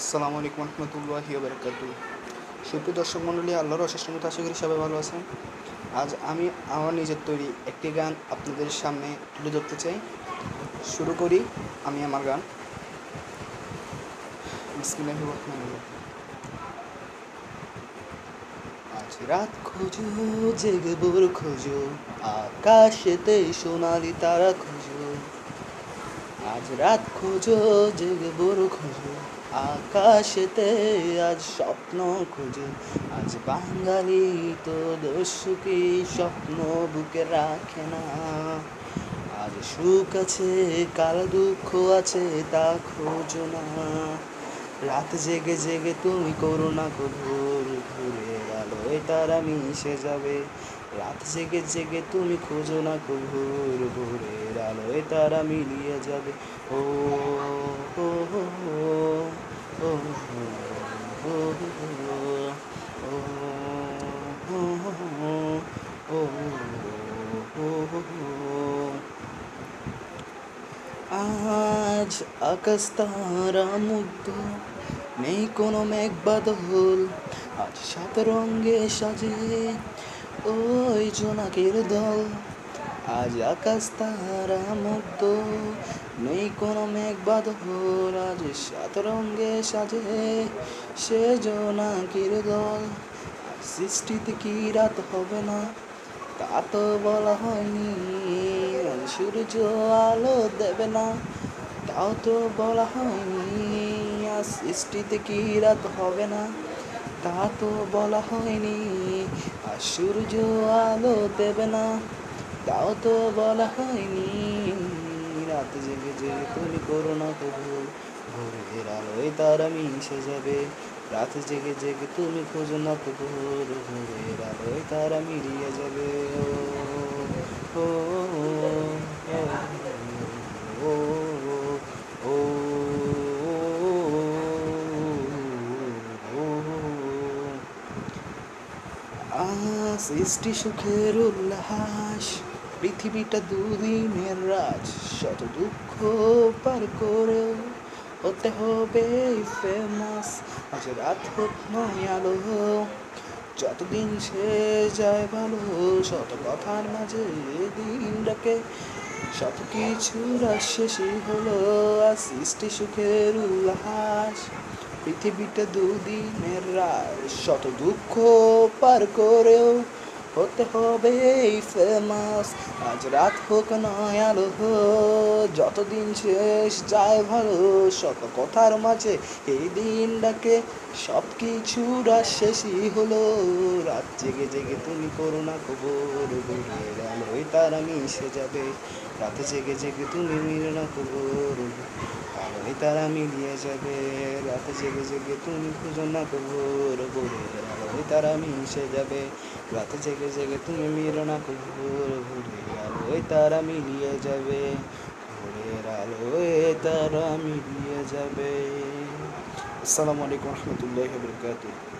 আসসালামু আলাইকুম রহমতুল্লাহি ওয়া বারাকাতুহু। সুপ্রিয় দর্শক মণ্ডলী, আল্লাহর অশেষ রহমতে আশা করি সবাই ভালো আছেন। আজ আমি আমার নিজের তৈরি একটি গান আপনাদের সামনে তুলে ধরতে চাই। শুরু করি আমি আমার গান। বিসমিল্লাহির রহমানির রহিম। আজ রাত খোঁজো, জেগে ভোর খোঁজো, আকাশেতে সোনালি তারা খোঁজো। আজ রাত খোঁজো, জেগে ভোর খোঁজো, আকাশেতে আজ স্বপ্ন খোঁজো। আজ বাঙালি তো দস্যুকি স্বপ্ন বুকে রাখে না। আজ সুখ আছে, কাল দুঃখ আছে, তা খোঁজো না। রাত জেগে জেগে তুমি করো না কবুল, ভোরের আলোয় তারা মিশে যাবে। রাত জেগে জেগে তুমি খোঁজো না কবুল, ভোরের আলোয় তারা মিলিয়ে যাবে। ও ও ও ও ও আজ আকাশ তারা মুগ্ধ, নেই কোনো মেঘ বাদল। আজ সাত রঙে সাজে ওই জোনাকের দল। আজ আকাশ তারা মুগ্ধ, নেই কোনো মেঘ বাদল। আজ সাত রঙে সাজে সে জোনাকের দল। আজ সৃষ্টিতে কি রাত হবে না, তা তো বলা হয়নি। আজ সূর্য আলো দেবে না, তাও তো বলা হয়নি। আজ সৃষ্টিতে কি রাত হবে না, তা তো বলা হয়নি। আর সূর্য আলো দেবে না, তাও তো বলা হয়নি। রাত জেগে জেগে তুমি করো না কবুল, ভোরের আলোয় তারা মিশে যাবে। রাত জেগে জেগে তুমি খোঁজো না কবুল, ভোরের আলোয় তারা মিলিয়ে যাবে। ও ও ও ও সৃষ্টি সুখের উল্লাস, পৃথিবীটা দুদিনের রাজ। শত দুঃখ পার করেও হতে হবে ফেমাস। আজ রাত হোক নয় আলো, যতদিন সে যায় ভালো। শত কথার মাঝে দিন ডাকে, সব কিছুর শেষই হলো। আজ সৃষ্টি সুখের উল্লাস, পৃথিবীটা দুদিনের রাত। শত দুঃখ পার করেও হতে হবে ফেমাস। আজ রাত হোক নয় আলো, যতদিন শেষ যায় ভালো। শত কথার মাঝে এই দিন ডাকে, সব কিছুর শেষই হলো। রাত জেগে জেগে তুমি করো না কবর, ভোরের আলোয় তারা মিশে যাবে। রাত জেগে জেগে তুমি মিলো না কবর, আলোয় তারা মিলিয়ে যাবে। রাত জেগে জেগে তুমি খুঁজো না কবর, ভোরের আলোয় তারা মিশে যাবে। রাত জেগে জেগে তুমি মিলো না কবর, ভোরের আলোয় তারা মিলিয়ে যাবে। ভোরের আলোয় তারা মিলিয়ে যাবে। আসসালামু আলাইকুম রহমতুল্লাহি ওয়া বারাকাতুহু।